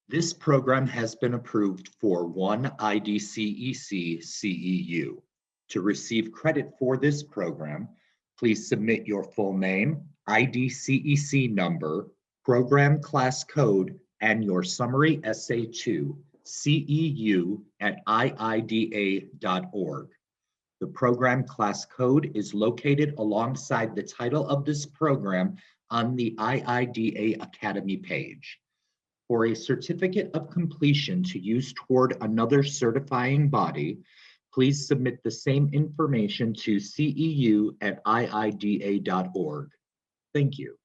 This program has been approved for one IDCEC CEU. To receive credit for this program, please submit your full name, IDCEC number, program class code, and your summary essay to ceu@iida.org. The program class code is located alongside the title of this program on the IIDA Academy page. For a certificate of completion to use toward another certifying body, please submit the same information to ceu@iida.org. Thank you.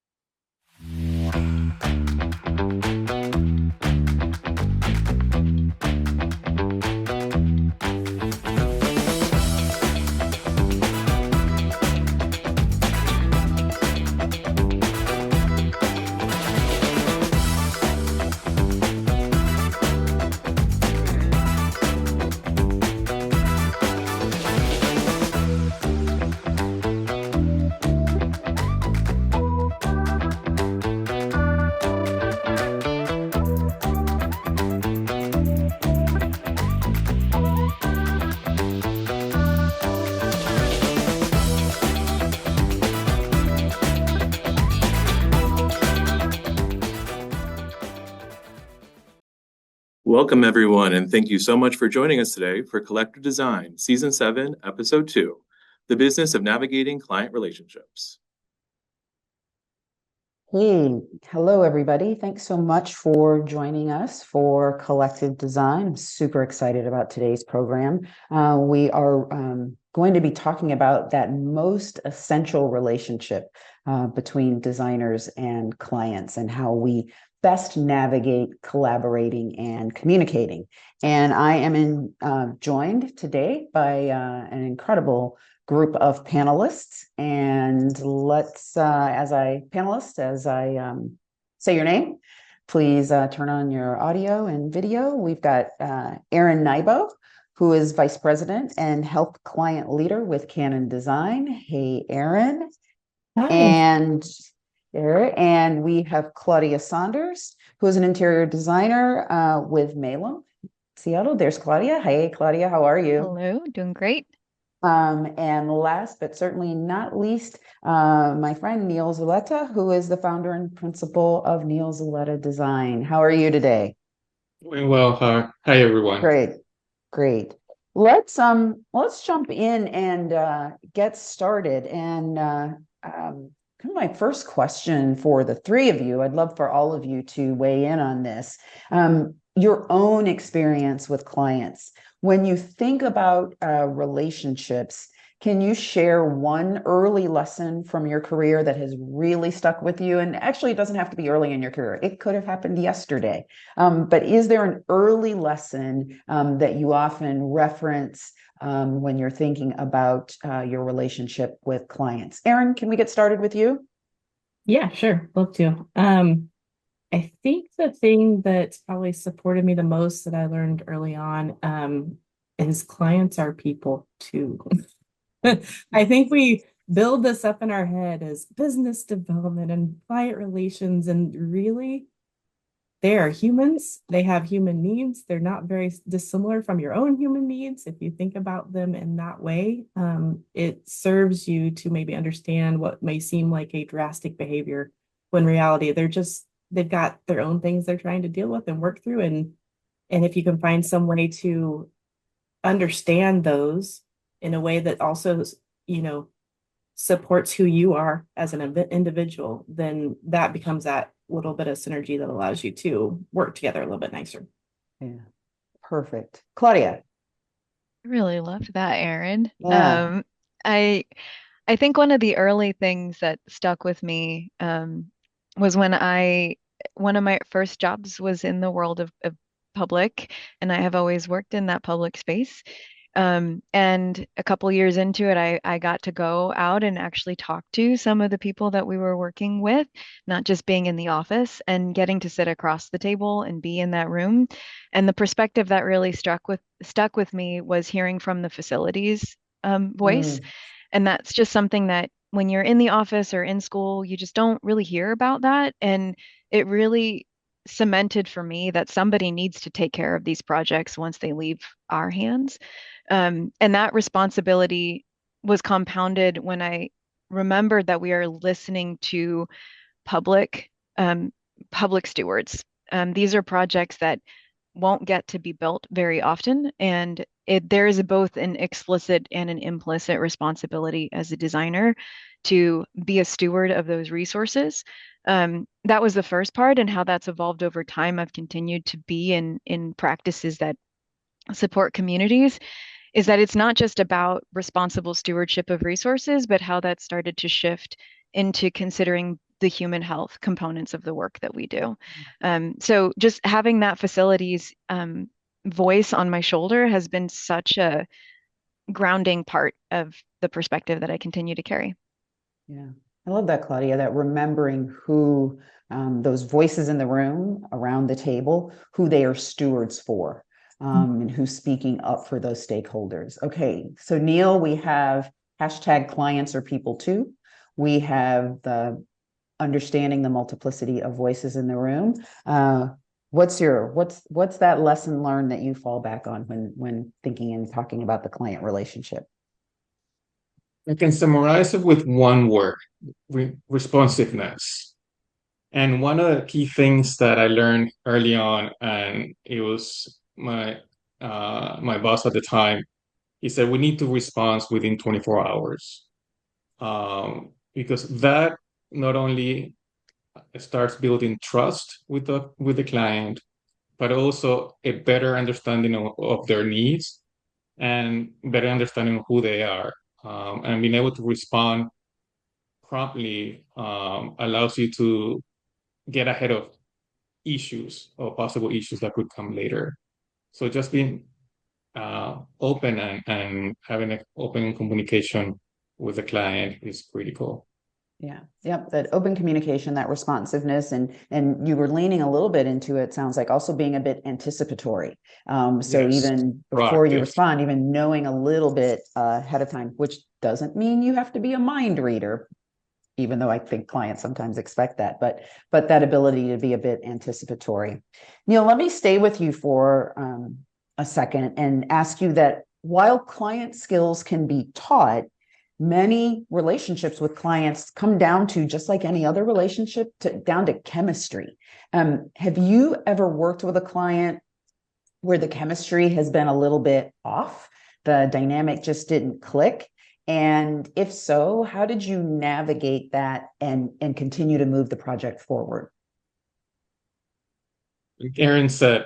Welcome, everyone, and thank you so much for joining us today for Collective Design, Season 7, Episode 2, The Business of Navigating Client Relationships. Hey, hello, everybody. Thanks so much for joining us for Collective Design. I'm super excited about today's program. We are going to be talking about that most essential relationship between designers and clients and how we best navigate collaborating and communicating. And I am joined today by an incredible group of panelists. And let's, as I say your name, please turn on your audio and video. We've got Erin Nybo, who is Vice President and Health Client Leader with CannonDesign. Hey, Erin. Hi. And we have Claudia Saunders, who is an interior designer with Mahlum, Seattle. There's Claudia. Hey, Claudia, how are you? Hello, doing great. And last but certainly not least, my friend Neil Zuleta, who is the founder and principal of Neil Zuleta Design. How are you today? Well, hi everyone. Great. Let's jump in and get started. And kind of my first question for the three of you, I'd love for all of you to weigh in on this. Your own experience with clients. When you think about relationships, can you share one early lesson from your career that has really stuck with you? And actually, it doesn't have to be early in your career. It could have happened yesterday. But is there an early lesson that you often reference when you're thinking about your relationship with clients? Erin, can we get started with you? Yeah, sure. Love to. I think the thing that's probably supported me the most that I learned early on is clients are people too. I think we build this up in our head as business development and client relations, and really they are humans. They have human needs. They're not very dissimilar from your own human needs. If you think about them in that way, it serves you to maybe understand what may seem like a drastic behavior when in reality they've got their own things they're trying to deal with and work through. And if you can find some way to understand those in a way that also, supports who you are as an individual, then that becomes that little bit of synergy that allows you to work together a little bit nicer. Yeah, perfect. Claudia. I really loved that, Erin. Yeah. I think one of the early things that stuck with me was when one of my first jobs was in the world of public, and I have always worked in that public space. And a couple years into it, I got to go out and actually talk to some of the people that we were working with, not just being in the office and getting to sit across the table and be in that room. And the perspective that really stuck with me was hearing from the facilities voice. And that's just something that when you're in the office or in school, you just don't really hear about that. And it really cemented for me that somebody needs to take care of these projects once they leave our hands. And that responsibility was compounded when I remembered that we are listening to public public stewards. These are projects that won't get to be built very often, and there is both an explicit and an implicit responsibility as a designer to be a steward of those resources. That was the first part, and how that's evolved over time. I've continued to be in practices that support communities, is that it's not just about responsible stewardship of resources, but how that started to shift into considering the human health components of the work that we do. So just having that facilities voice on my shoulder has been such a grounding part of the perspective that I continue to carry. Yeah, I love that, Claudia, that remembering who those voices in the room around the table, who they are stewards for, and who's speaking up for those stakeholders. Okay, so Neil, we have hashtag clients are people too. We have the understanding the multiplicity of voices in the room. What's that lesson learned that you fall back on when thinking and talking about the client relationship? I can summarize it with one word, responsiveness. And one of the key things that I learned early on, and it was my boss at the time, he said, we need to respond within 24 hours. Because that not only starts building trust with the client, but also a better understanding of their needs and better understanding of who they are. And being able to respond promptly allows you to get ahead of issues or possible issues that could come later. So just being open and having an open communication with the client is critical. Yeah, yep, that open communication, that responsiveness, and you were leaning a little bit into it, sounds like also being a bit anticipatory. So Yes, even before you proactive. respond, even knowing a little bit ahead of time, which doesn't mean you have to be a mind reader, even though I think clients sometimes expect that, but that ability to be a bit anticipatory. Neil, let me stay with you for a second and ask you that while client skills can be taught, many relationships with clients come down to, just like any other relationship, down to chemistry. Have you ever worked with a client where the chemistry has been a little bit off? The dynamic just didn't click? And if so, how did you navigate that and continue to move the project forward? Erin said,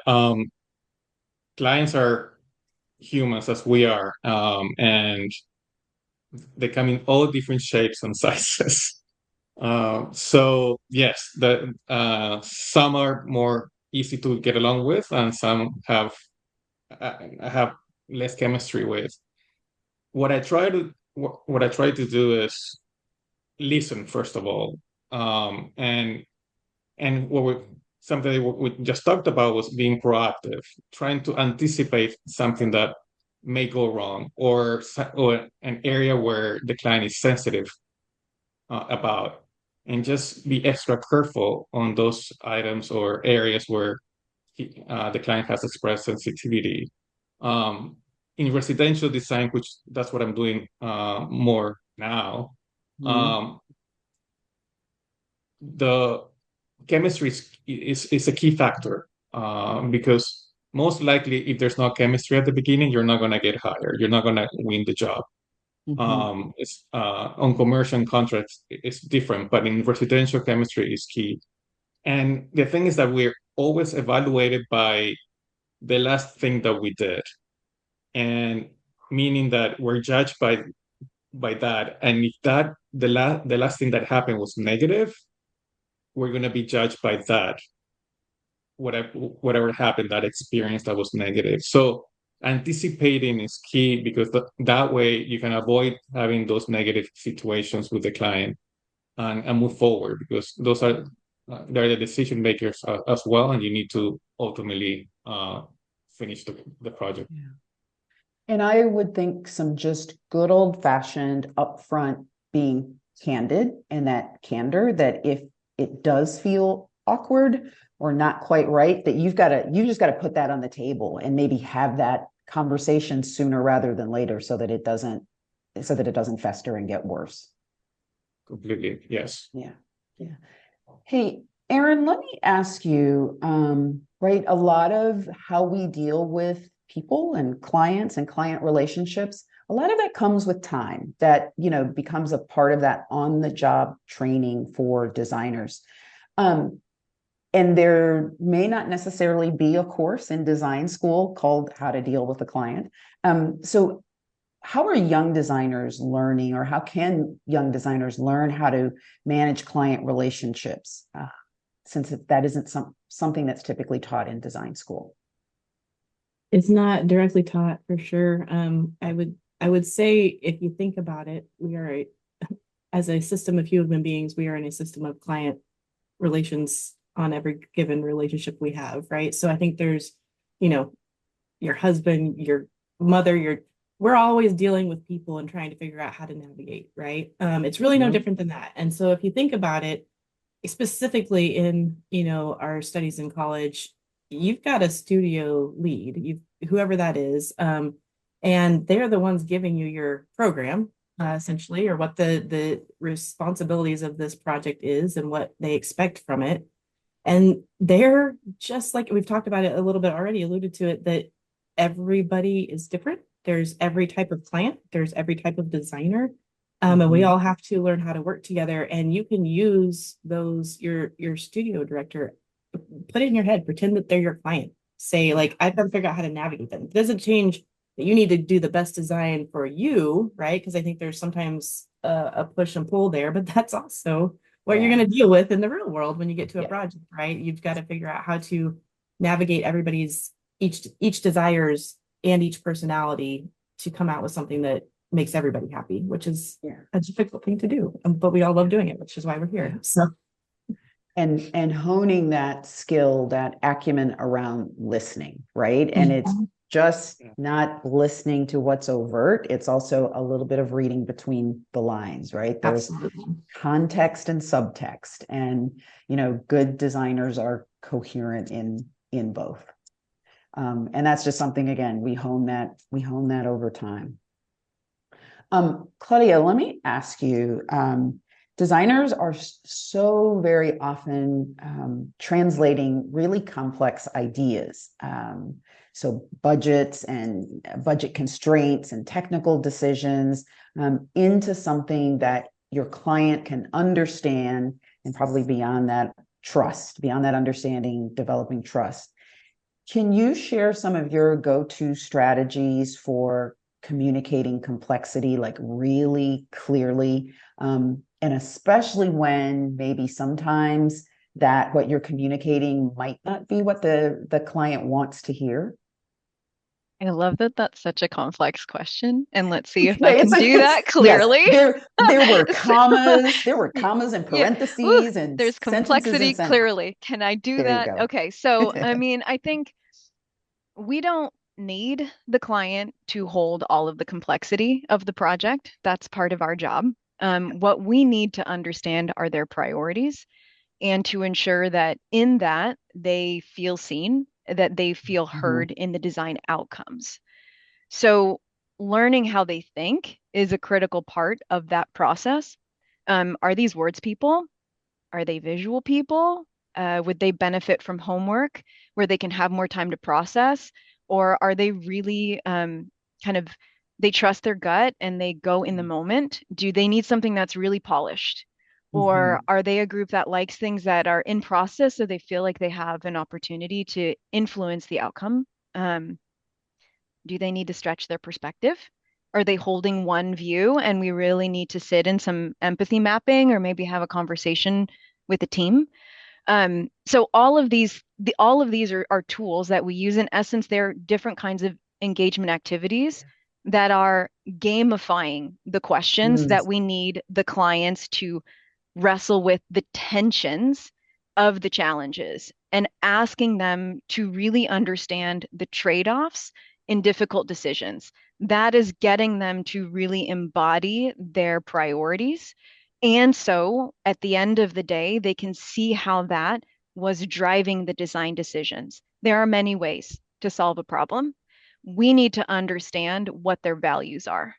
clients are humans as we are, and they come in all different shapes and sizes. So yes, some are more easy to get along with, and some have less chemistry with. What I try to do is listen first of all, and something we just talked about was being proactive, trying to anticipate something that may go wrong, or an area where the client is sensitive about, and just be extra careful on those items or areas where the client has expressed sensitivity. In residential design, which that's what I'm doing more now, the chemistry is a key factor, because most likely if there's no chemistry at the beginning, you're not going to get hired. You're not going to win the job. It's on commercial contracts, it's different, but in residential, chemistry is key. And the thing is that we're always evaluated by the last thing that we did, and meaning that we're judged by that. And if the last thing that happened was negative, we're going to be judged by that. Whatever happened, that experience that was negative. So anticipating is key, because that way you can avoid having those negative situations with the client and move forward, because those are they're the decision makers as well, and you need to ultimately finish the project. Yeah. And I would think some just good old fashioned upfront being candid, and that candor, that if it does feel awkward, or not quite right, that you just got to put that on the table and maybe have that conversation sooner rather than later so that it doesn't fester and get worse. Completely, yes. Yeah. Hey, Erin, let me ask you, right, a lot of how we deal with people and clients and client relationships, a lot of that comes with time that, becomes a part of that on-the-job training for designers. And there may not necessarily be a course in design school called How to Deal with a Client. So how are young designers learning, or how can young designers learn how to manage client relationships, since that isn't something that's typically taught in design school? It's not directly taught for sure. I would say, if you think about it, as a system of human beings, we are in a system of client relations on every given relationship we have, right? So I think there's, your husband, your mother, we're always dealing with people and trying to figure out how to navigate, right? It's really no different than that. And so if you think about it, specifically in, our studies in college, you've got a studio lead, whoever that is, and they're the ones giving you your program, essentially, or what the responsibilities of this project is and what they expect from it. And they're just like, we've talked about it a little bit already, alluded to it, that everybody is different. There's every type of client, there's every type of designer. And we all have to learn how to work together. And you can use your studio director, put it in your head, pretend that they're your client. Say, like, I've got to figure out how to navigate them. It doesn't change that you need to do the best design for you, right? Because I think there's sometimes a push and pull there, but that's also what you're going to deal with in the real world when you get to a project, right? You've got to figure out how to navigate each desires and each personality to come out with something that makes everybody happy, which is a difficult thing to do. But we all love doing it, which is why we're here. So, and honing that skill, that acumen around listening, right? And it's just not listening to what's overt. It's also a little bit of reading between the lines, right? There's context and subtext, and good designers are coherent in both. And that's just something, again, we hone that over time. Claudia, let me ask you, designers are so very often translating really complex ideas. So budgets and budget constraints and technical decisions into something that your client can understand, and probably beyond that understanding, developing trust. Can you share some of your go-to strategies for communicating complexity, like really clearly, and especially when maybe sometimes that what you're communicating might not be what the client wants to hear? I love that that's such a complex question, and let's see if I can do that clearly. Yes, there were commas and parentheses, and there's complexity clearly. Can I do that? Okay, so I mean, I think we don't need the client to hold all of the complexity of the project. That's part of our job. What we need to understand are their priorities, and to ensure that in that they feel seen, that they feel heard in the design outcomes. So learning how they think is a critical part of that process. Are these words people? Are they visual people? Would they benefit from homework where they can have more time to process? Or are they really they trust their gut and they go in the moment? Do they need something that's really polished? Or are they a group that likes things that are in process, so they feel like they have an opportunity to influence the outcome? Do they need to stretch their perspective? Are they holding one view and we really need to sit in some empathy mapping or maybe have a conversation with a team? So all of these are tools that we use. In essence, they're different kinds of engagement activities that are gamifying the questions that we need the clients to wrestle with the tensions of the challenges and asking them to really understand the trade-offs in difficult decisions. That is getting them to really embody their priorities. And so at the end of the day, they can see how that was driving the design decisions. There are many ways to solve a problem. We need to understand what their values are.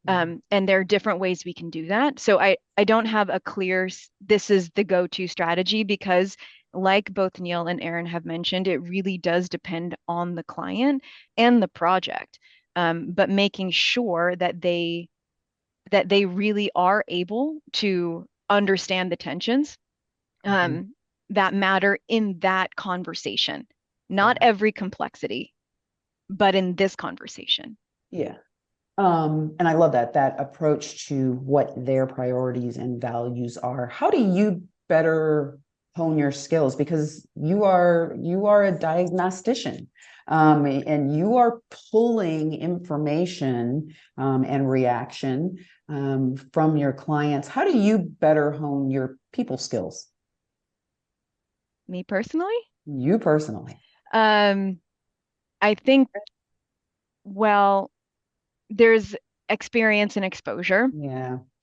And there are different ways we can do that. So I don't have a clear, this is the go-to strategy, because like both Neil and Erin have mentioned, it really does depend on the client and the project. But making sure that they really are able to understand the tensions that matter in that conversation. Not every complexity, but in this conversation. Yeah. And I love that approach to what their priorities and values are. How do you better hone your skills? Because you are a diagnostician, and you are pulling information and reaction from your clients. How do you better hone your people skills? Me personally? You personally. I think, well, there's experience and exposure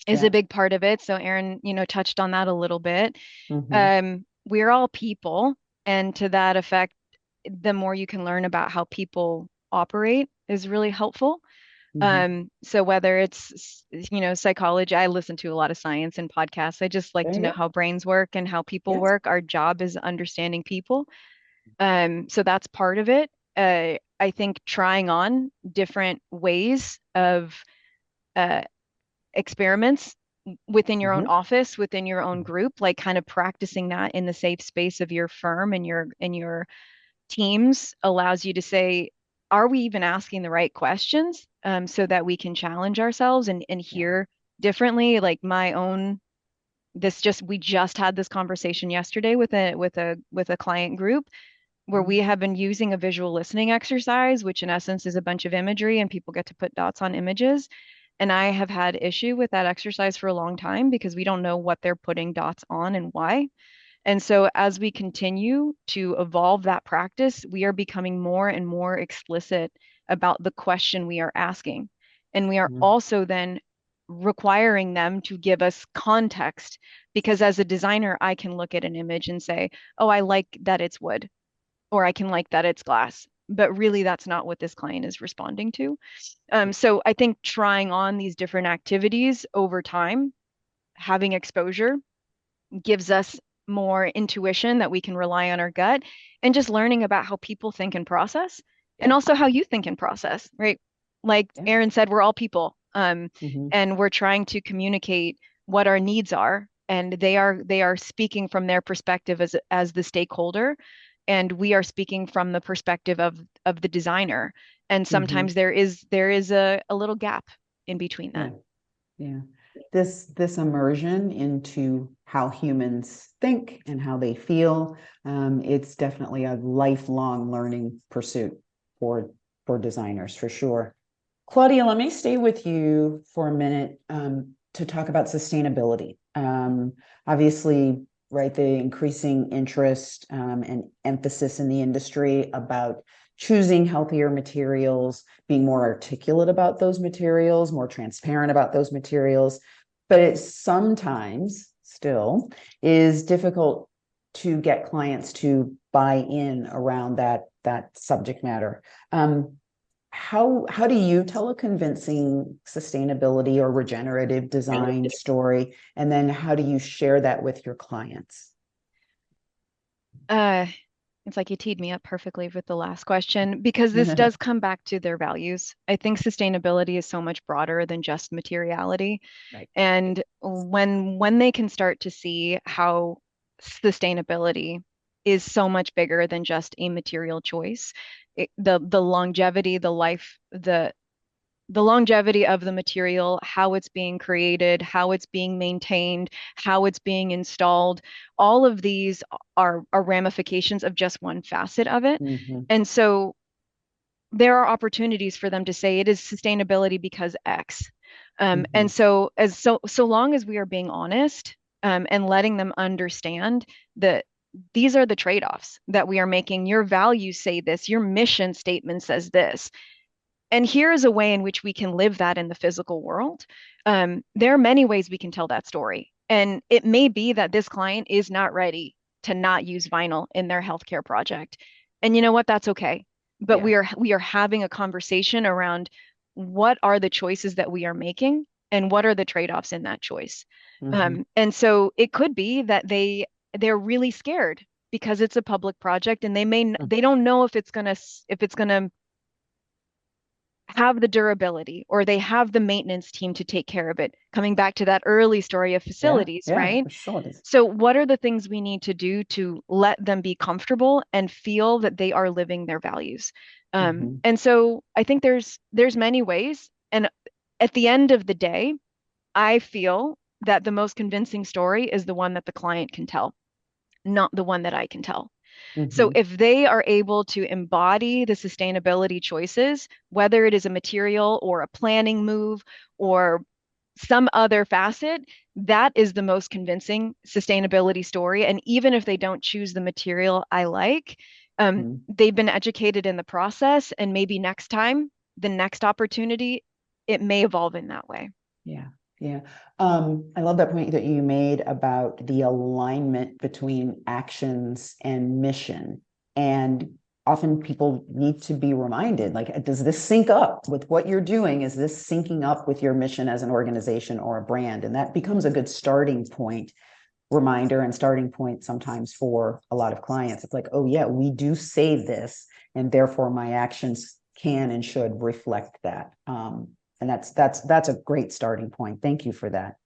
is a big part of it. So Erin, touched on that a little bit. We're all people, and to that effect, the more you can learn about how people operate is really helpful. So whether it's, psychology, I listen to a lot of science and podcasts. I just like to know how brains work and how people work. Our job is understanding people. So that's part of it. I think trying on different ways of experiments within your own office, within your own group, like kind of practicing that in the safe space of your firm and your teams allows you to say, are we even asking the right questions? So that we can challenge ourselves and hear differently. Like we just had this conversation yesterday with a client group where we have been using a visual listening exercise, which in essence is a bunch of imagery and people get to put dots on images. And I have had issue with that exercise for a long time because we don't know what they're putting dots on and why. And so as we continue to evolve that practice, we are becoming more and more explicit about the question we are asking. And we are also then requiring them to give us context, because as a designer, I can look at an image and say, oh, I like that it's wood, or I can like that it's glass. But really, that's not what this client is responding to. So I think trying on these different activities over time, having exposure, gives us more intuition that we can rely on our gut, and just learning about how people think and process, and also how you think and process, right? Like Erin said, we're all people, and we're trying to communicate what our needs are, and they are speaking from their perspective as the stakeholder, and we are speaking from the perspective of the designer. And sometimes there is a little gap in between that. Yeah. This immersion into how humans think and how they feel, it's definitely a lifelong learning pursuit for designers, for sure. Claudia, let me stay with you for a minute to talk about sustainability. Obviously, right, the increasing interest and emphasis in the industry about choosing healthier materials, being more articulate about those materials, more transparent about those materials. But it sometimes still is difficult to get clients to buy in around that subject matter. How do you tell a convincing sustainability or regenerative design story? And then how do you share that with your clients? It's like you teed me up perfectly with the last question, because this does come back to their values. I think sustainability is so much broader than just materiality. Right. And when they can start to see how sustainability is so much bigger than just a material choice, the longevity, the longevity of the material, how it's being created, how it's being maintained, how it's being installed, all of these are ramifications of just one facet of it. And so there are opportunities for them to say it is sustainability because X. And so so long as we are being honest and letting them understand that these are the trade-offs that we are making. Your values say this, your mission statement says this. And here is a way in which we can live that in the physical world. There are many ways we can tell that story. And it may be that this client is not ready to not use vinyl in their healthcare project. And you know what? That's okay. But Yeah. we are having a conversation around what are the choices that we are making and what are the trade-offs in that choice. Mhm. And so it could be that they're really scared because it's a public project and they don't know if it's gonna have the durability or they have the maintenance team to take care of it. Coming back to that early story of Yeah, facilities, yeah, right? facilities. So what are the things we need to do to let them be comfortable and feel that they are living their values? Mhm. And so I think there's many ways. And at the end of the day, I feel that the most convincing story is the one that the client can tell, not the one that I can tell. So Mhm. if they are able to embody the sustainability choices, whether it is a material or a planning move or some other facet, that is the most convincing sustainability story. And even if they don't choose the material I like, Mhm. they've been educated in the process, and maybe next time, the next opportunity, it may evolve in that way. Yeah, yeah. I love that point that you made about the alignment between actions and mission. And often people need to be reminded, like, does this sync up with what you're doing? Is this syncing up with your mission as an organization or a brand? And that becomes a good starting point, reminder and starting point sometimes for a lot of clients. It's like, oh yeah, we do say this, and therefore my actions can and should reflect that. And that's a great starting point. Thank you for that,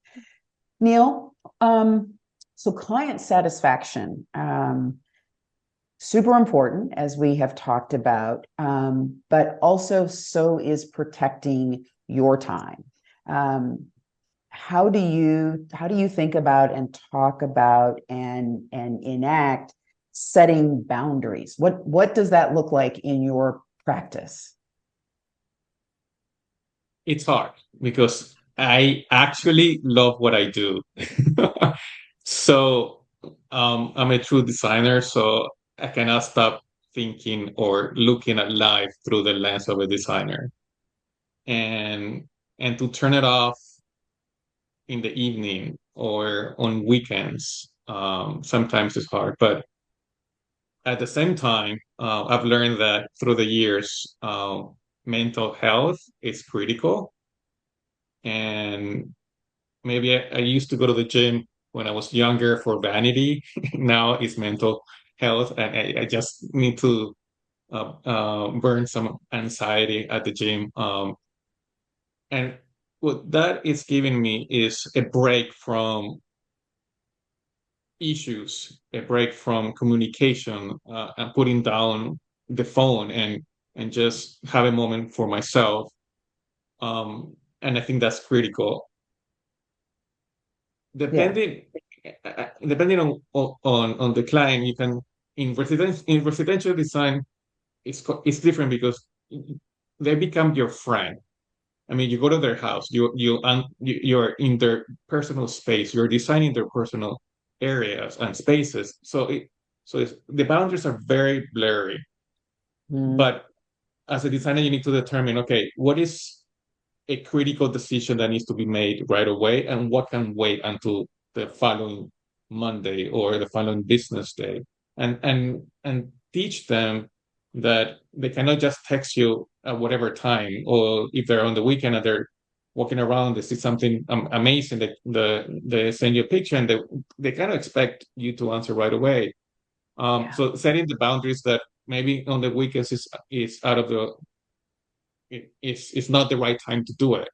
Neil. So client satisfaction, super important, as we have talked about, but also so is protecting your time. How do you think about and talk about and enact setting boundaries? What does that look like in your practice? It's hard because I actually love what I do. So I'm a true designer, so I cannot stop thinking or looking at life through the lens of a designer. And to turn it off in the evening or on weekends, sometimes it's hard. But at the same time, I've learned that through the years, mental health is critical. And maybe I used to go to the gym when I was younger for vanity. Now it's mental health, and I just need to burn some anxiety at the gym. And what that is giving me is a break from issues, a break from communication, and putting down the phone and just have a moment for myself. And I think that's critical. Yeah. Depending on the client, you can in residential design, it's different because they become your friend. I mean, you go to their house, you're in their personal space, you're designing their personal areas and spaces. The boundaries are very blurry. Mm, But as a designer, you need to determine, okay, what is a critical decision that needs to be made right away, and what can wait until the following Monday or the following business day, and teach them that they cannot just text you at whatever time, or if they're on the weekend and they're walking around, they see something amazing, they send you a picture, and they kind of expect you to answer right away. yeah. So setting the boundaries that maybe on the weekends is out of the it's not the right time to do it.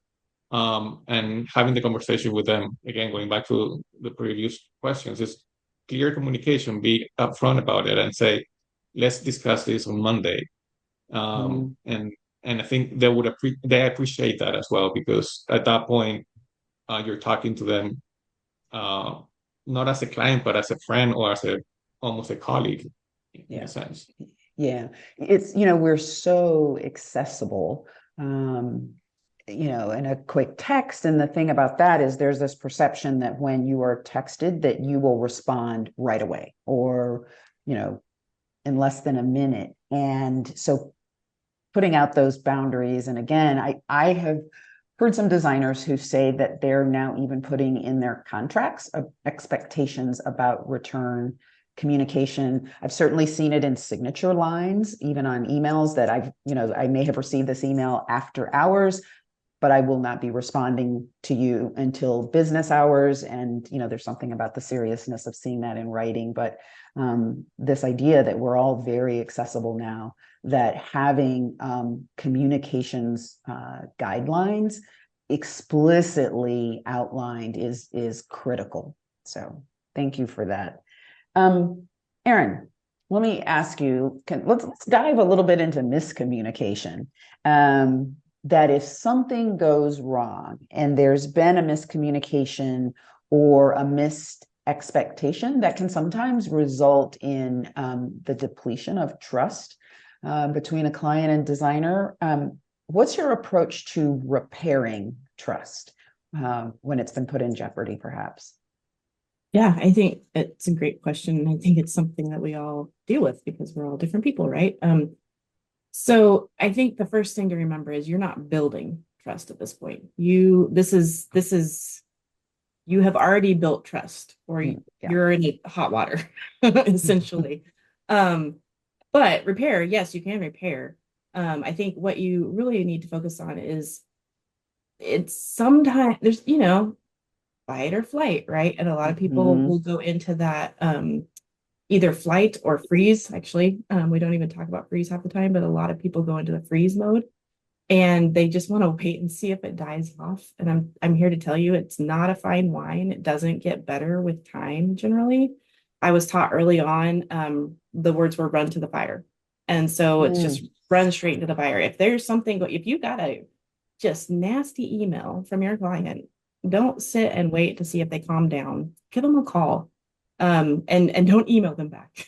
And having the conversation with them, again, going back to the previous questions, is clear communication, be upfront about it and say, let's discuss this on Monday. Mm, And I think they appreciate that as well, because at that point, you're talking to them, uh, not as a client, but as a friend, or as almost a colleague in a yeah. sense. Yeah. It's, we're so accessible. Um, in a quick text. And the thing about that is there's this perception that when you are texted that you will respond right away, or, in less than a minute. And so putting out those boundaries. And again, I have heard some designers who say that they're now even putting in their contracts expectations about return communication. I've certainly seen it in signature lines, even on emails that I may have received this email after hours, but I will not be responding to you until business hours. And, there's something about the seriousness of seeing that in writing. But this idea that we're all very accessible now, that having communications guidelines explicitly outlined is critical. So thank you for that. Erin, let me ask you, let's dive a little bit into miscommunication. That if something goes wrong and there's been a miscommunication or a missed expectation, that can sometimes result in the depletion of trust between a client and designer. What's your approach to repairing trust when it's been put in jeopardy, perhaps? Yeah, I think it's a great question. I think it's something that we all deal with because we're all different people, right? So I think the first thing to remember is you're not building trust at this point. You have already built trust, or you're in hot water, essentially. But repair, yes, you can repair. I think what you really need to focus on is it's sometimes there's, fight or flight, right? And a lot of people will go into that either flight or freeze. Actually, we don't even talk about freeze half the time, but a lot of people go into the freeze mode and they just want to wait and see if it dies off. And I'm here to tell you, it's not a fine wine. It doesn't get better with time generally. I was taught early on, the words were run to the fire. And so it's just run straight into the fire. If there's something, if you got a just nasty email from your client, don't sit and wait to see if they calm down. Give them a call. And don't email them back.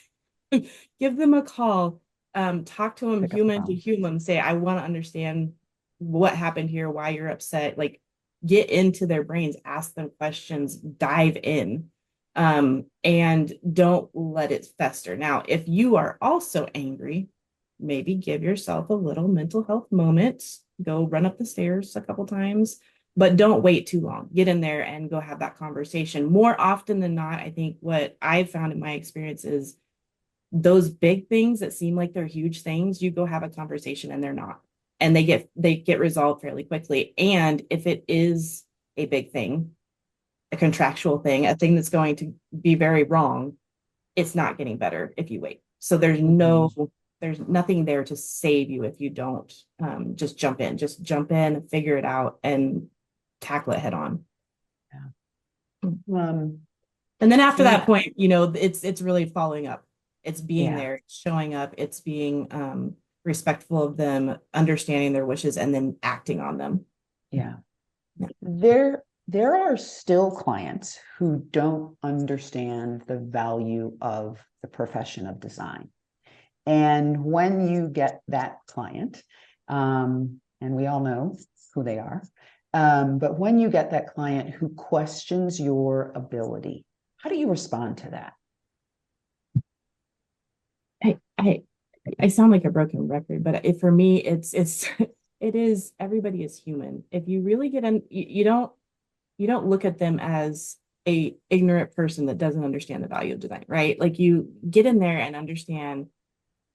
Give them a call. Talk to them human to human. Say, I want to understand what happened here, why you're upset. Like, get into their brains, ask them questions, dive in, and don't let it fester. Now, if you are also angry, maybe give yourself a little mental health moment. Go run up the stairs a couple times. But don't wait too long. Get in there and go have that conversation. More often than not, I think what I've found in my experience is those big things that seem like they're huge things, you go have a conversation and they're not. And they get resolved fairly quickly. And if it is a big thing, a contractual thing, a thing that's going to be very wrong, it's not getting better if you wait. So there's nothing there to save you if you don't just jump in, figure it out, and tackle it head on. And then after that point, it's really following up. It's being there, it's showing up, it's being respectful of them, understanding their wishes, and then acting on them. Yeah. There are still clients who don't understand the value of the profession of design. And when you get that client, and we all know who they are, but when you get that client who questions your ability, how do you respond to that? I sound like a broken record, but for me, it is everybody is human. If you really get in, you don't look at them as a ignorant person that doesn't understand the value of design, right? Like, you get in there and understand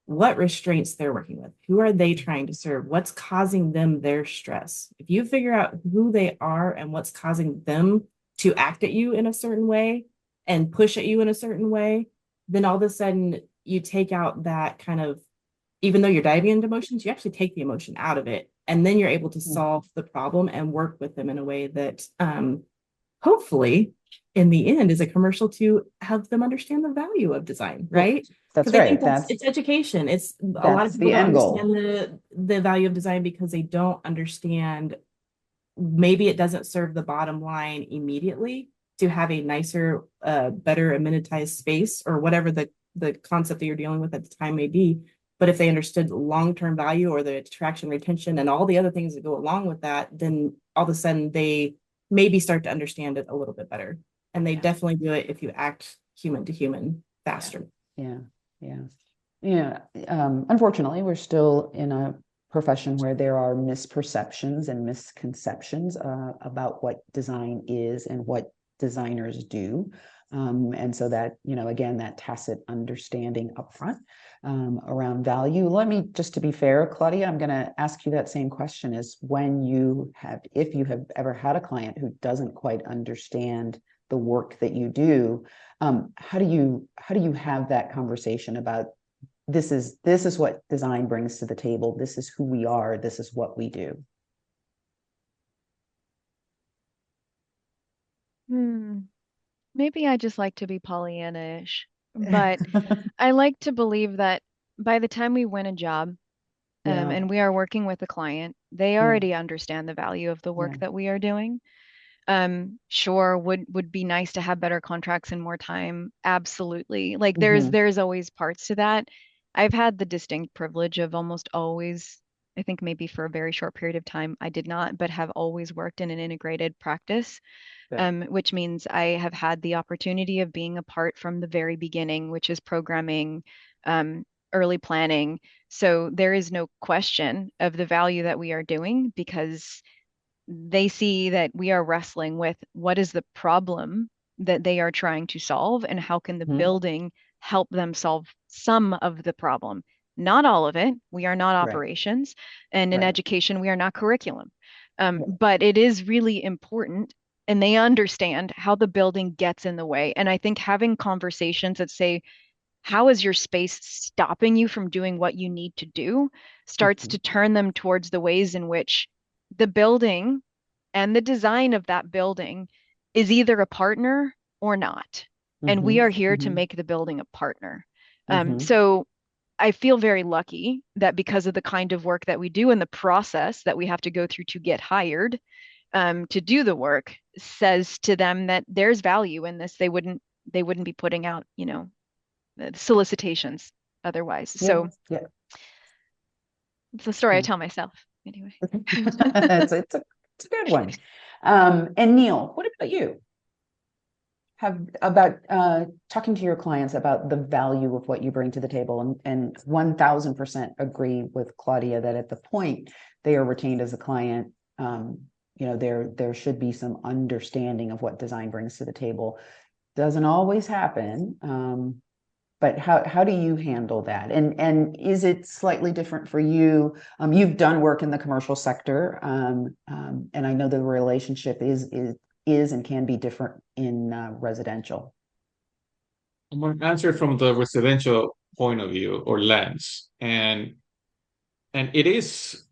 what restraints they're working with. Who are they trying to serve? What's causing them their stress? If you figure out who they are and what's causing them to act at you in a certain way and push at you in a certain way, then all of a sudden you take out that kind of, even though you're diving into emotions, you actually take the emotion out of it. And then you're able to solve the problem and work with them in a way that hopefully in the end is a commercial to help them understand the value of design, right? That's right. It's education. It's a lot of people don't understand the value of design because they don't understand, maybe it doesn't serve the bottom line immediately to have a nicer, better amenitized space, or whatever the concept that you're dealing with at the time may be. But if they understood long-term value or the attraction, retention, and all the other things that go along with that, then all of a sudden they maybe start to understand it a little bit better. And they definitely do it if you act human to human faster. Unfortunately, we're still in a profession where there are misperceptions and misconceptions about what design is and what designers do. And so that, again, that tacit understanding upfront around value. Let me, just to be fair, Claudia, I'm going to ask you that same question: is if you have ever had a client who doesn't quite understand the work that you do, how do you have that conversation about this is what design brings to the table, this is who we are, this is what we do? Maybe I just like to be Pollyanna-ish, but I like to believe that by the time we win a job, Yeah. and we are working with a client, they already understand the value of the work that we are doing. Sure, would be nice to have better contracts and more time. Absolutely. Like there's always parts to that. I've had the distinct privilege of almost always, I think maybe for a very short period of time, I did not, but have always worked in an integrated practice, which means I have had the opportunity of being a part from the very beginning, which is programming, early planning. So there is no question of the value that we are doing, because they see that we are wrestling with what is the problem that they are trying to solve, and how can the building help them solve some of the problem. Not all of it. We are not operations, and in education, we are not curriculum. But it is really important, and they understand how the building gets in the way. And I think having conversations that say, how is your space stopping you from doing what you need to do, starts to turn them towards the ways in which the building and the design of that building is either a partner or not. And we are here to make the building a partner. So I feel very lucky that because of the kind of work that we do and the process that we have to go through to get hired to do the work, says to them that there's value in this. They wouldn't be putting out, solicitations otherwise. So it's the story I tell myself anyway. it's a good one. And Neil, what about you? About talking to your clients about the value of what you bring to the table, and 1000% agree with Claudia that at the point they are retained as a client, there should be some understanding of what design brings to the table. Doesn't always happen, but how do you handle that? And is it slightly different for you? You've done work in the commercial sector, and I know the relationship is and can be different in residential. I'm going to answer from the residential point of view or lens, and it is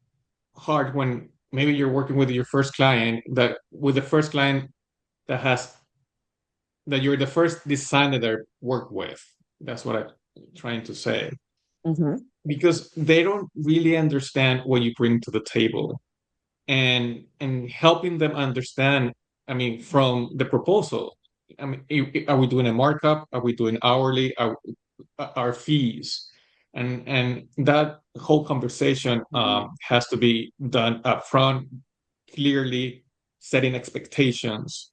hard when maybe you're working with your first client, that you're the first designer they work with. That's what I'm trying to say. Because they don't really understand what you bring to the table, and helping them understand, I mean, from the proposal, I mean, are we doing a markup? Are we doing hourly? Our fees? And that whole conversation has to be done up front, clearly setting expectations,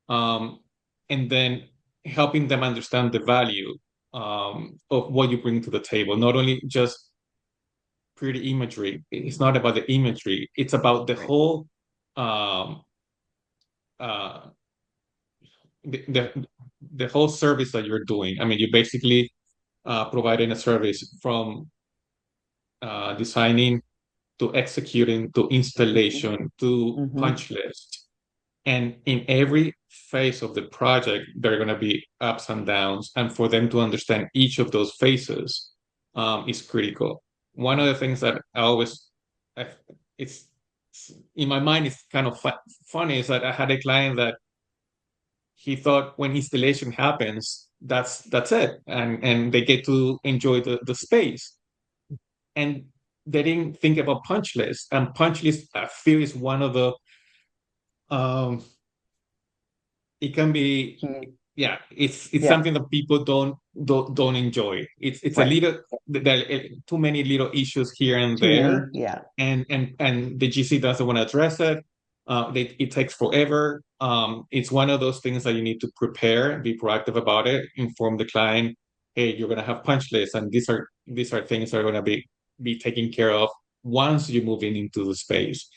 and then helping them understand the value of what you bring to the table. Not only just pretty imagery. It's not about the imagery. It's about the whole the whole service that you're doing. I mean, you basically providing a service from designing to executing to installation to punch list. And in every phase of the project, there are going to be ups and downs. And for them to understand each of those phases is critical. One of the things that it's in my mind, it's kind of funny, is that I had a client that he thought when installation happens, that's it. And they get to enjoy the space. And they didn't think about punch list. And punch list, I feel, is one of the it can be, it's something that people don't enjoy. It's a little, there are too many little issues here and there. And the GC doesn't want to address it. It takes forever. It's one of those things that you need to prepare, be proactive about it, inform the client, hey, you're going to have punch lists, and these are things that are going to be taken care of once you move into the space.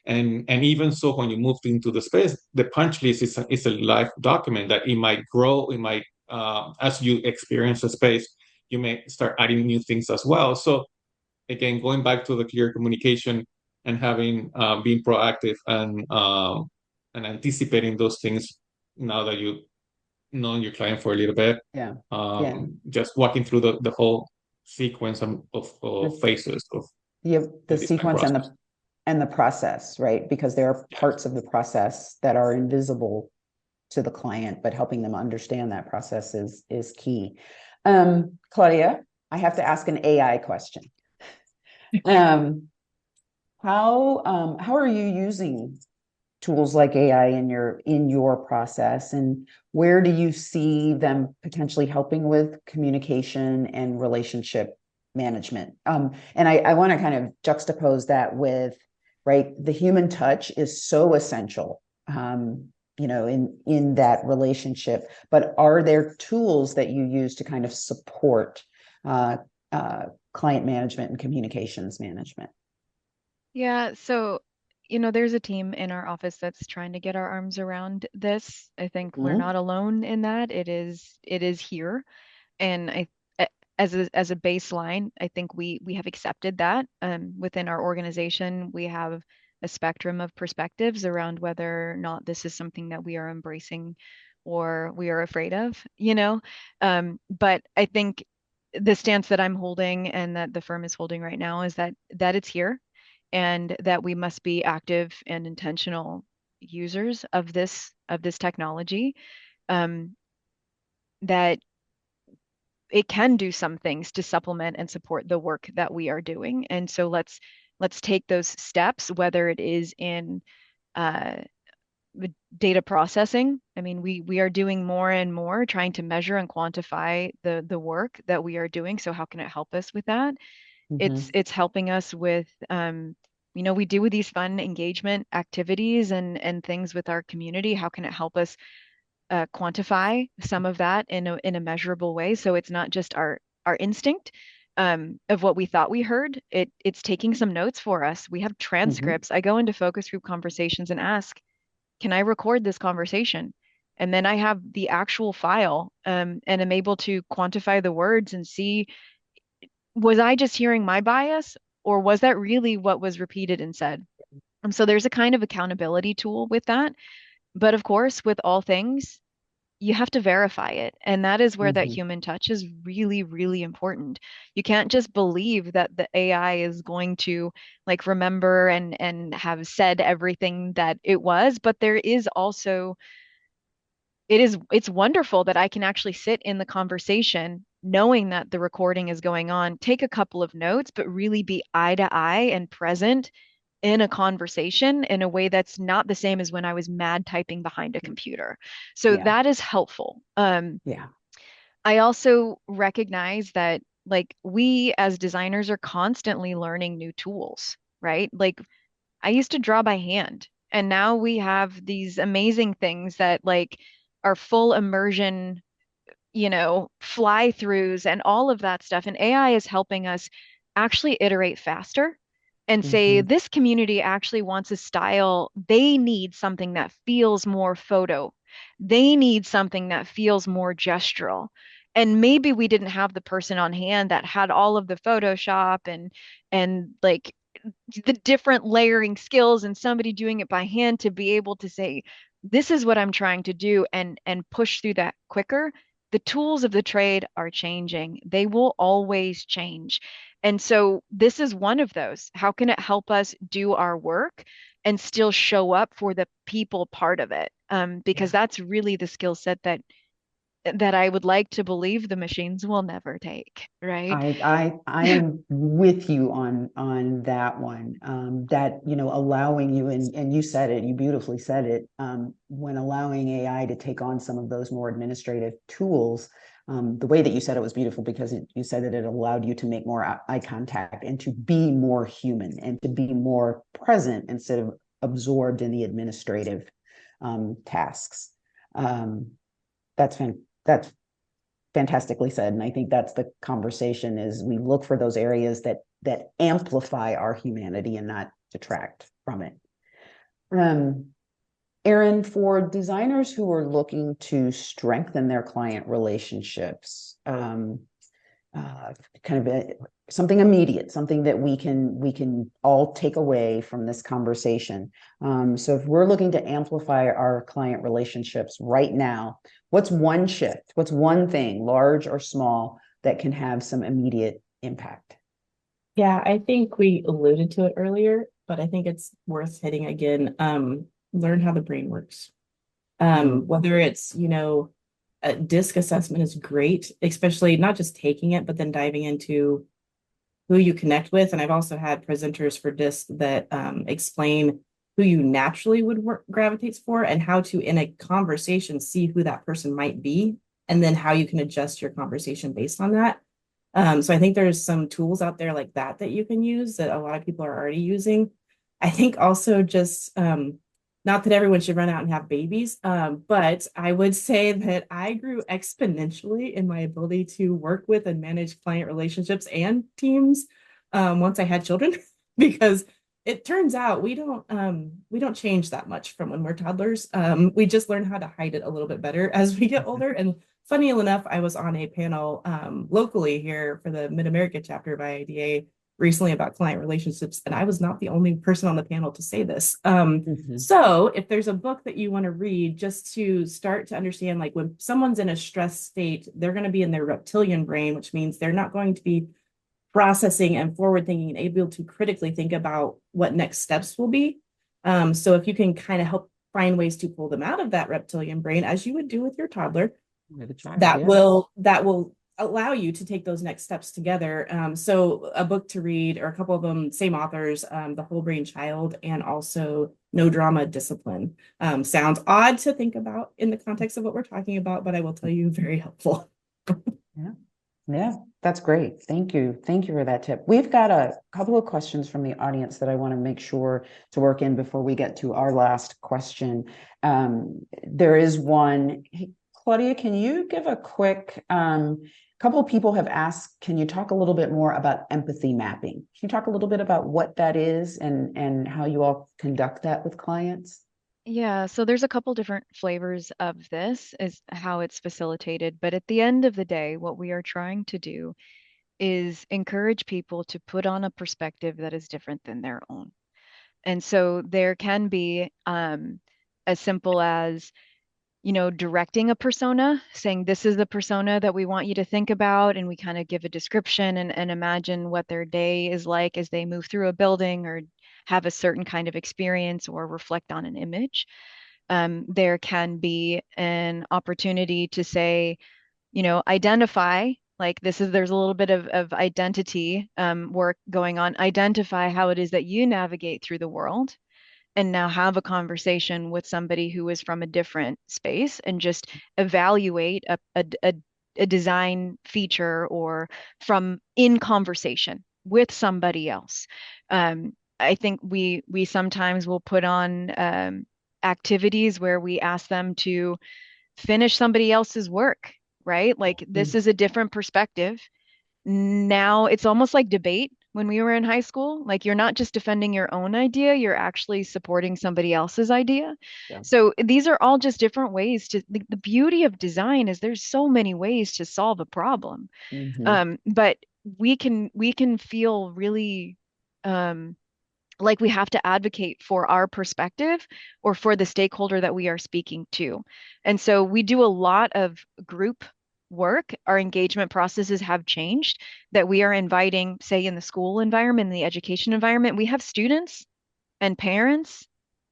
And even so, when you move into the space, the punch list is a live document that it might grow, it might, as you experience the space, you may start adding new things as well. So again, going back to the clear communication and having, being proactive and anticipating those things now that you know your client for a little bit. Yeah. Just walking through the whole sequence of phases of the sequence process. and the process, right? Because there are parts of the process that are invisible to the client, but helping them understand that process is key. Claudia, I have to ask an AI question. How are you using tools like AI in your process, and where do you see them potentially helping with communication and relationship management? And I want to kind of juxtapose that with, right, the human touch is so essential, in that relationship. But are there tools that you use to kind of support client management and communications management? Yeah, so there's a team in our office that's trying to get our arms around this. I think we're not alone in that. It is here. And as a baseline, I think we have accepted that. Within our organization, we have a spectrum of perspectives around whether or not this is something that we are embracing or we are afraid of, But I think the stance that I'm holding and that the firm is holding right now is that it's here, and that we must be active and intentional users of this technology. That it can do some things to supplement and support the work that we are doing. And so let's take those steps, whether it is in data processing. I mean, we are doing more and more trying to measure and quantify the work that we are doing. So how can it help us with that? It's helping us with we do these fun engagement activities and things with our community. How can it help us quantify some of that in a measurable way? So it's not just our instinct of what we thought we heard. It's taking some notes for us. We have transcripts. I go into focus group conversations and ask, can I record this conversation? And then I have the actual file, and I'm able to quantify the words and see, was I just hearing my bias, or was that really what was repeated and said? So there's a kind of accountability tool with that. But of course, with all things, you have to verify it. And that is where that human touch is really, really important. You can't just believe that the AI is going to remember and have said everything that it was, but there is also, it's wonderful that I can actually sit in the conversation knowing that the recording is going on, take a couple of notes, but really be eye to eye and present in a conversation in a way that's not the same as when I was mad typing behind a computer. So that is helpful. I also recognize that we as designers are constantly learning new tools, right? I used to draw by hand, and now we have these amazing things that are full immersion, fly throughs and all of that stuff. And AI is helping us actually iterate faster and say, this community actually wants a style. They need something that feels more photo. They need something that feels more gestural. And maybe we didn't have the person on hand that had all of the Photoshop and the different layering skills and somebody doing it by hand to be able to say, this is what I'm trying to do and push through that quicker. The tools of the trade are changing. They will always change. And so this is one of those. How can it help us do our work and still show up for the people part of it? Because that's really the skill set that I would like to believe the machines will never take, right? I am with you on that one. That allowing you, and you said it, you beautifully said it, when allowing AI to take on some of those more administrative tools. The way that you said it was beautiful, because you said that it allowed you to make more eye contact and to be more human and to be more present instead of absorbed in the administrative tasks. That's fantastically said. And I think that's the conversation, is we look for those areas that amplify our humanity and not detract from it. Erin, for designers who are looking to strengthen their client relationships, kind of something immediate, something that we can all take away from this conversation. So if we're looking to amplify our client relationships right now, what's one shift? What's one thing, large or small, that can have some immediate impact? Yeah, I think we alluded to it earlier, but I think it's worth hitting again. Learn how the brain works. Whether it's, a DISC assessment is great, especially not just taking it, but then diving into who you connect with. And I've also had presenters for DISC that explain who you naturally would gravitate for and how to, in a conversation, see who that person might be, and then how you can adjust your conversation based on that. So I think there's some tools out there like that you can use that a lot of people are already using. I think also just not that everyone should run out and have babies, but I would say that I grew exponentially in my ability to work with and manage client relationships and teams once I had children, because it turns out we don't change that much from when we're toddlers. We just learn how to hide it a little bit better as we get older. And funny enough, I was on a panel locally here for the Mid-America chapter of IIDA recently about client relationships, and I was not the only person on the panel to say this. So if there's a book that you want to read just to start to understand, like when someone's in a stress state, they're going to be in their reptilian brain, which means they're not going to be processing and forward thinking and able to critically think about what next steps will be. So if you can kind of help find ways to pull them out of that reptilian brain, as you would do with your toddler, that will allow you to take those next steps together. So a book to read, or a couple of them, same authors, The Whole Brain Child and also No Drama Discipline. Sounds odd to think about in the context of what we're talking about, but I will tell you, very helpful. Yeah, that's great. Thank you. Thank you for that tip. We've got a couple of questions from the audience that I want to make sure to work in before we get to our last question. There is one. Hey, Claudia, can you give a quick, couple of people have asked, can you talk a little bit more about empathy mapping? Can you talk a little bit about what that is and how you all conduct that with clients? Yeah, so there's a couple different flavors of this, is how it's facilitated. But at the end of the day, what we are trying to do is encourage people to put on a perspective that is different than their own. And so there can be as simple as, directing a persona, saying this is the persona that we want you to think about, and we kind of give a description and imagine what their day is like as they move through a building or have a certain kind of experience or reflect on an image. There can be an opportunity to say, identify, like there's a little bit of identity work going on. Identify how it is that you navigate through the world, and now have a conversation with somebody who is from a different space and just evaluate a design feature or from in conversation with somebody else. I think we sometimes will put on activities where we ask them to finish somebody else's work, right? Like this is a different perspective. Now it's almost like debate when we were in high school. Like you're not just defending your own idea, you're actually supporting somebody else's idea. Yeah. So these are all just different ways to, the beauty of design is there's so many ways to solve a problem. But we can feel really like we have to advocate for our perspective or for the stakeholder that we are speaking to. And so we do a lot of group work. Our engagement processes have changed, that we are inviting, say, in the school environment, in the education environment, we have students and parents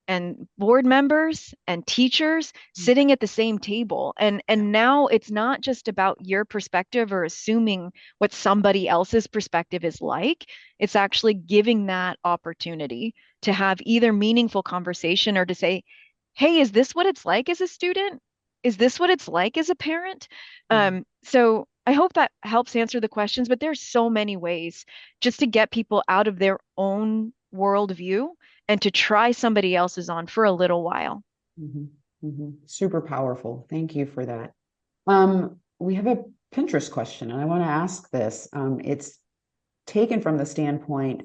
and board members and teachers sitting at the same table. And now it's not just about your perspective or assuming what somebody else's perspective is like. It's actually giving that opportunity to have either meaningful conversation or to say, hey, is this what it's like as a student? Is this what it's like as a parent? So I hope that helps answer the questions, but there's so many ways just to get people out of their own worldview and to try somebody else's on for a little while. Super powerful. Thank you for that. We have a Pinterest question, and I want to ask this. It's taken from the standpoint,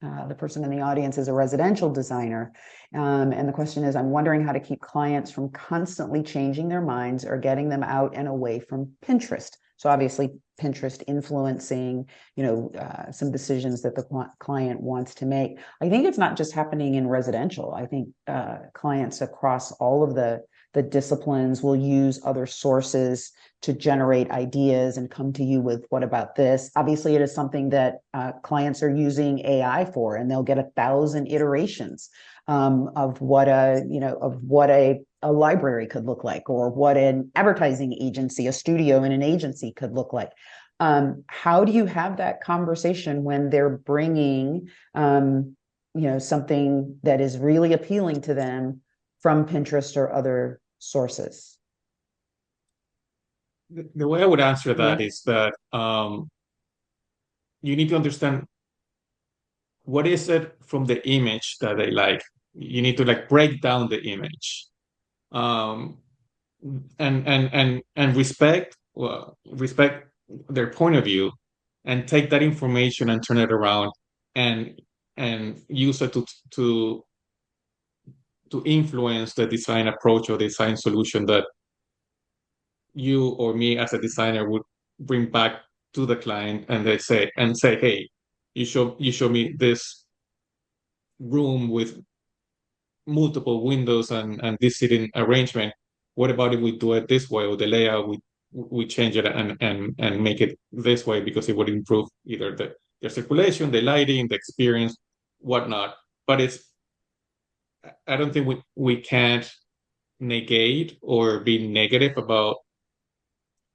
The person in the audience is a residential designer. And the question is, I'm wondering how to keep clients from constantly changing their minds or getting them out and away from Pinterest. So obviously Pinterest influencing, some decisions that the client wants to make. I think it's not just happening in residential. I think clients across all of the disciplines will use other sources to generate ideas and come to you with, what about this? Obviously, it is something that clients are using AI for, and they'll get 1,000 iterations of what a library could look like, or what an advertising agency, a studio in an agency could look like. How do you have that conversation when they're bringing, something that is really appealing to them from Pinterest or other sources? The way I would answer that is that you need to understand what is it from the image that they like. You need to break down the image, and respect their point of view, and take that information and turn it around and use it to influence the design approach or design solution that you or me as a designer would bring back to the client, and they say, hey, you show me this room with multiple windows and this seating arrangement. What about if we do it this way, or the layout we change it and make it this way, because it would improve either the circulation, the lighting, the experience, whatnot. But I don't think we can't negate or be negative about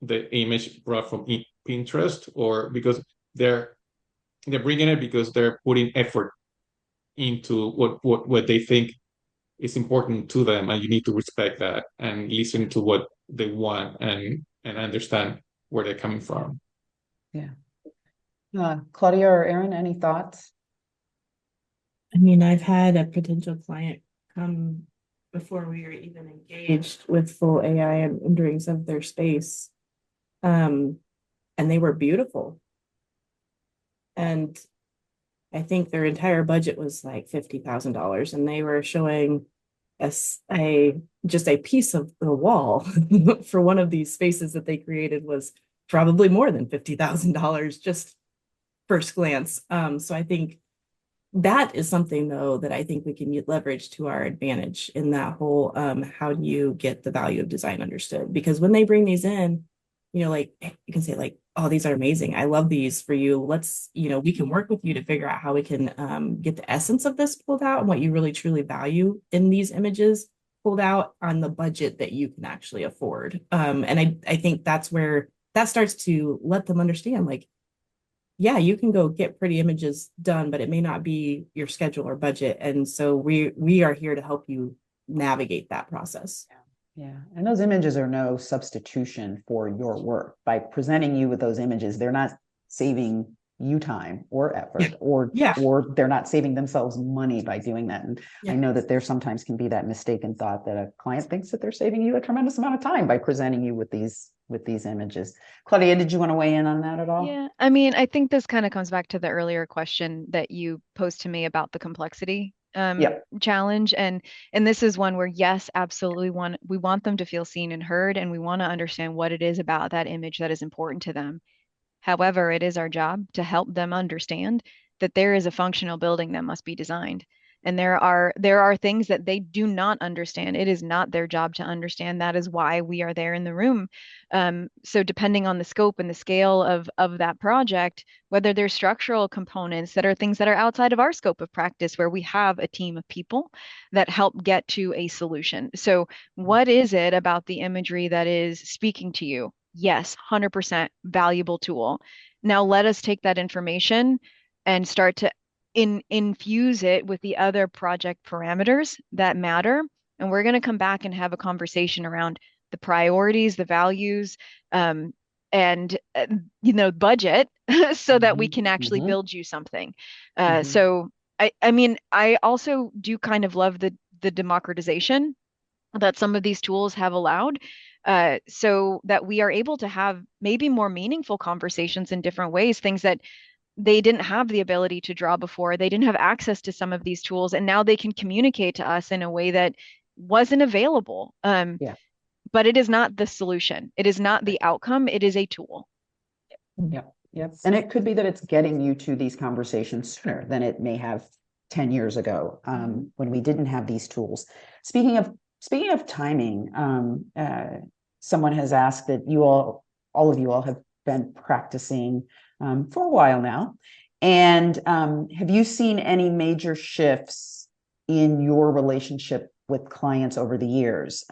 the image brought from Pinterest, or because they're bringing it because they're putting effort into what they think is important to them, and you need to respect that and listen to what they want and understand where they're coming from. Yeah. Claudia or Erin, any thoughts? I mean, I've had a potential client come before we were even engaged with full AI renderings of their space. And they were beautiful. And I think their entire budget was like $50,000, and they were showing us just a piece of the wall for one of these spaces that they created was probably more than $50,000 just first glance. So I think that is something, though, that I think we can leverage to our advantage in that whole how do you get the value of design understood? Because when they bring these in, you can say oh, these are amazing. I love these for you. Let's, we can work with you to figure out how we can get the essence of this pulled out and what you really truly value in these images pulled out on the budget that you can actually afford. And I think that's where that starts to let them understand, yeah, you can go get pretty images done, but it may not be your schedule or budget. And so we are here to help you navigate that process. Yeah. And those images are no substitution for your work. By presenting you with those images, they're not saving you time or effort, or they're not saving themselves money by doing that. And I know that there sometimes can be that mistaken thought that a client thinks that they're saving you a tremendous amount of time by presenting you with these images. Claudia, did you want to weigh in on that at all? Yeah, I mean, I think this kind of comes back to the earlier question that you posed to me about the complexity challenge. And this is one where, yes, absolutely, we want them to feel seen and heard, and we want to understand what it is about that image that is important to them. However, it is our job to help them understand that there is a functional building that must be designed. And there are things that they do not understand. It is not their job to understand. That is why we are there in the room. So depending on the scope and the scale of that project, whether there's structural components that are things that are outside of our scope of practice, where we have a team of people that help get to a solution. So what is it about the imagery that is speaking to you? Yes, 100% valuable tool. Now let us take that information and start to infuse it with the other project parameters that matter. And we're going to come back and have a conversation around the priorities, the values, and budget, so that we can actually build you something. So I mean, I also do kind of love the democratization that some of these tools have allowed, so that we are able to have maybe more meaningful conversations in different ways, things that they didn't have the ability to draw before. They didn't have access to some of these tools, and now they can communicate to us in a way that wasn't available. Yeah. But it is not the solution. It is not the outcome. It is a tool. Yep. Yep. And it could be that it's getting you to these conversations sooner than it may have 10 years ago, when we didn't have these tools. Speaking of timing, someone has asked that all of you all have been practicing for a while now. And have you seen any major shifts in your relationship with clients over the years?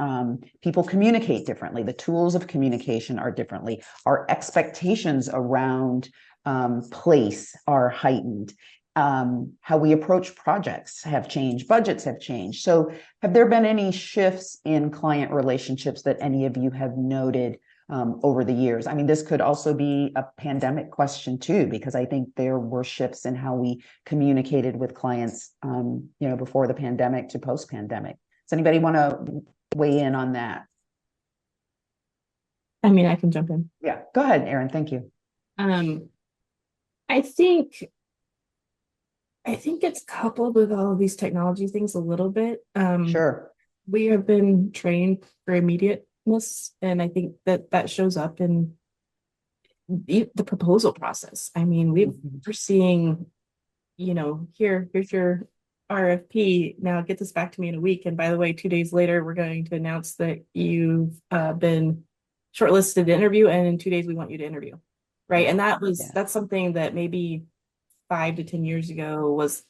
People communicate differently. The tools of communication are differently. Our expectations around place are heightened. How we approach projects have changed. Budgets have changed. So have there been any shifts in client relationships that any of you have noted over the years? I mean, this could also be a pandemic question too, because I think there were shifts in how we communicated with clients, before the pandemic to post-pandemic. Does anybody want to weigh in on that? I mean, I can jump in. Yeah, go ahead, Erin. Thank you. I think it's coupled with all of these technology things a little bit. Sure. We have been trained for immediateness, and I think that shows up in the proposal process. I mean, we're seeing, here's your RFP. Now get this back to me in a week. And by the way, 2 days later, we're going to announce that you've been shortlisted to interview, and in 2 days we want you to interview. Right. And that's something that maybe 5 to 10 years ago was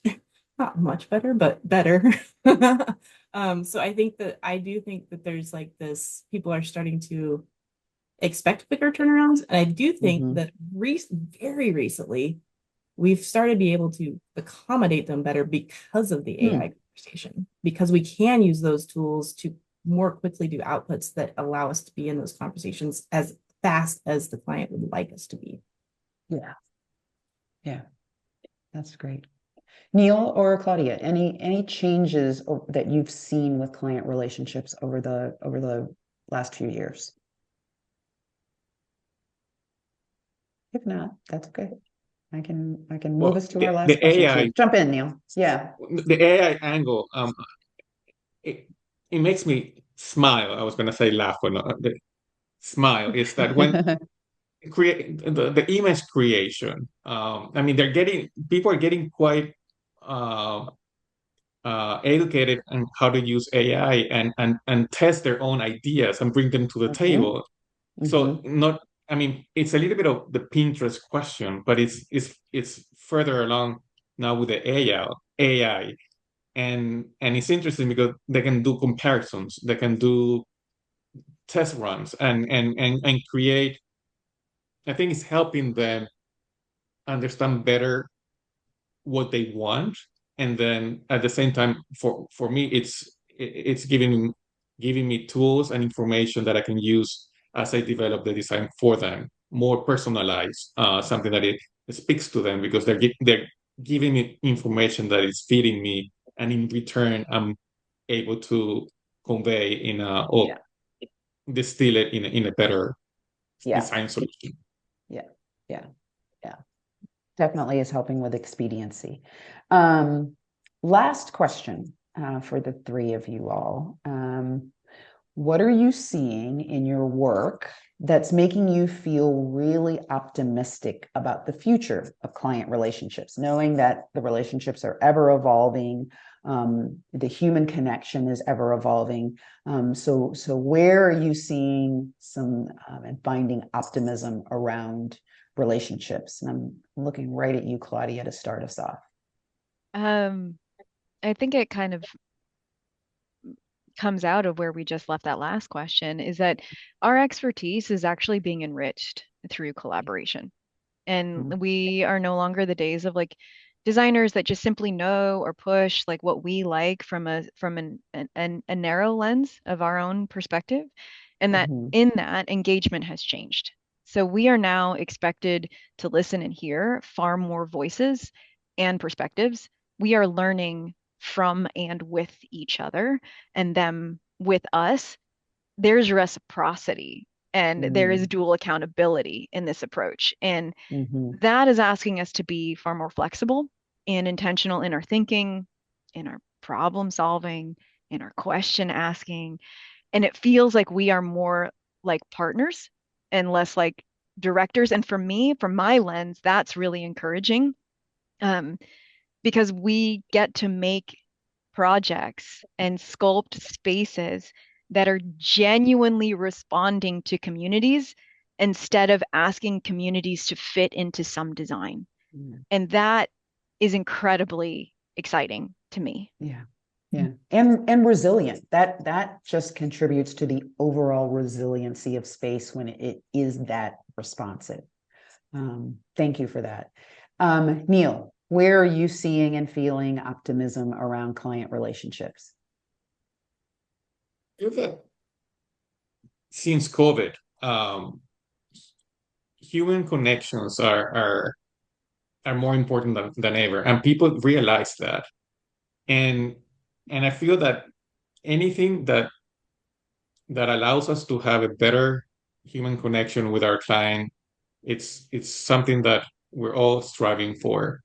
not much better, but better. So I do think that there's like this, people are starting to expect quicker turnarounds. And I do think that very recently, we've started to be able to accommodate them better because of the AI conversation, because we can use those tools to more quickly do outputs that allow us to be in those conversations as fast as the client would like us to be. Yeah. Yeah. That's great. Neil or Claudia, any changes that you've seen with client relationships over the last few years? If not, that's okay. I can move us to our last question. AI, jump in, Neil. Yeah. The AI angle, it makes me smile. I was going to say laugh, but not. Smile is that when create the image creation. I mean, people are getting quite educated on how to use AI and test their own ideas and bring them to the table. So I mean, it's a little bit of the Pinterest question, but it's further along now with the AI, and it's interesting because they can do comparisons, they can do test runs and create. I think it's helping them understand better what they want, and then at the same time, for me, it's giving me tools and information that I can use as I develop the design for them, more personalized, something that it speaks to them, because they're giving me information that is fitting me, and in return, I'm able to convey distill it in a better design solution. Yeah. Definitely is helping with expediency. Last question for the three of you all. What are you seeing in your work that's making you feel really optimistic about the future of client relationships, knowing that the relationships are ever evolving, the human connection is ever evolving. So where are you seeing some and finding optimism around relationships? And I'm looking right at you, Claudia, to start us off. I think it kind of comes out of where we just left that last question, is that our expertise is actually being enriched through collaboration. And we are no longer the days of like designers that just simply know or push like what we like from a narrow lens of our own perspective, and that in that engagement has changed. So we are now expected to listen and hear far more voices and perspectives. We are learning from and with each other, and them with us. There's reciprocity and there is dual accountability in this approach. And Mhm. that is asking us to be far more flexible and intentional in our thinking, in our problem solving, in our question asking. And it feels like we are more like partners and less like directors. And for me, from my lens, that's really encouraging, because we get to make projects and sculpt spaces that are genuinely responding to communities instead of asking communities to fit into some design. And that is incredibly exciting to me. Yeah. Yeah. And resilient. That just contributes to the overall resiliency of space when it is that responsive. Thank you for that. Neil, where are you seeing and feeling optimism around client relationships? Since COVID, human connections are more important than ever, and people realize that. And I feel that anything that allows us to have a better human connection with our client, it's something that we're all striving for.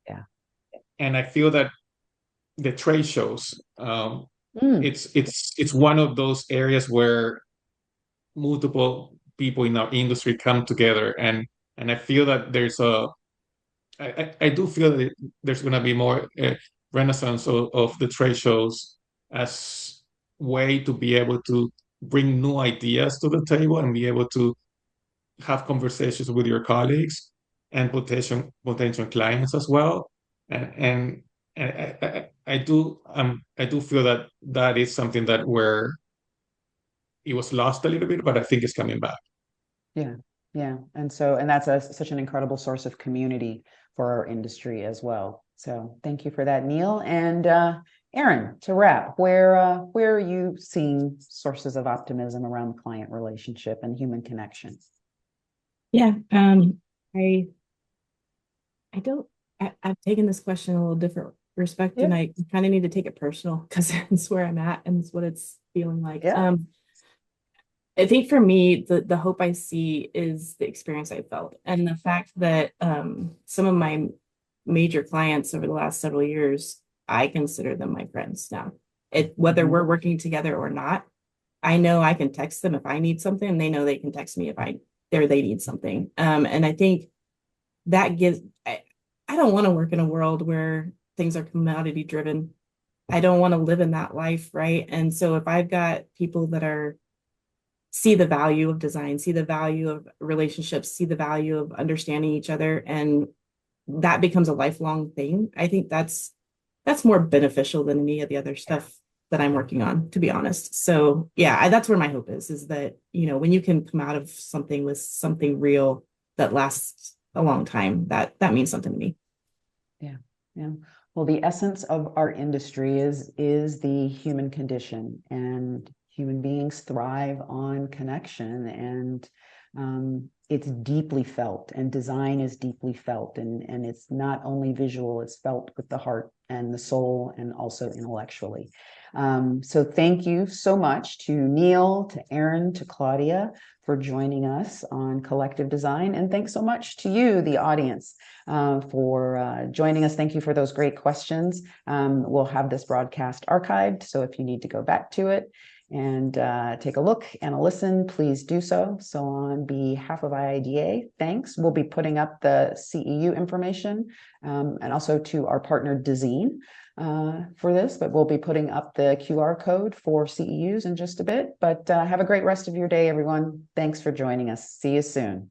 Yeah. And I feel that the trade shows, Mm. it's one of those areas where multiple people in our industry come together, and I feel that I do feel that there's going to be more renaissance of the trade shows as way to be able to bring new ideas to the table and be able to have conversations with your colleagues and potential clients as well. And I do feel that is something that where it was lost a little bit, but I think it's coming back. Yeah. Yeah. And that's such an incredible source of community for our industry as well. So thank you for that, Neil. And Erin, to wrap, where are you seeing sources of optimism around client relationship and human connection? Yeah, I've taken this question a little different respect, and I kind of need to take it personal because it's where I'm at and it's what it's feeling like. Yeah. I think for me, the hope I see is the experience I felt and the fact that some of my major clients over the last several years, I consider them my friends now. Whether we're working together or not, I know I can text them if I need something, and they know they can text me if they need something. And I think that gives, I don't want to work in a world where things are commodity driven. I don't want to live in that life, right? And so if I've got people that see the value of design, see the value of relationships, see the value of understanding each other, and that becomes a lifelong thing, I think that's more beneficial than any of the other stuff that I'm working on, to be honest. So yeah, that's where my hope is that, when you can come out of something with something real that lasts a long time, that means something to me. Yeah. Yeah. Well, the essence of our industry is the human condition, and human beings thrive on connection, and it's deeply felt, and design is deeply felt, and it's not only visual, it's felt with the heart and the soul, and also intellectually. So thank you so much to Neil, to Erin, to Claudia for joining us on Collective Design. And thanks so much to you, the audience, for joining us. Thank you for those great questions. We'll have this broadcast archived, so if you need to go back to it and take a look and a listen, please do so. So on behalf of IIDA, thanks. We'll be putting up the CEU information and also to our partner Design for this, but we'll be putting up the QR code for CEUs in just a bit. But have a great rest of your day, everyone. Thanks for joining us. See you soon.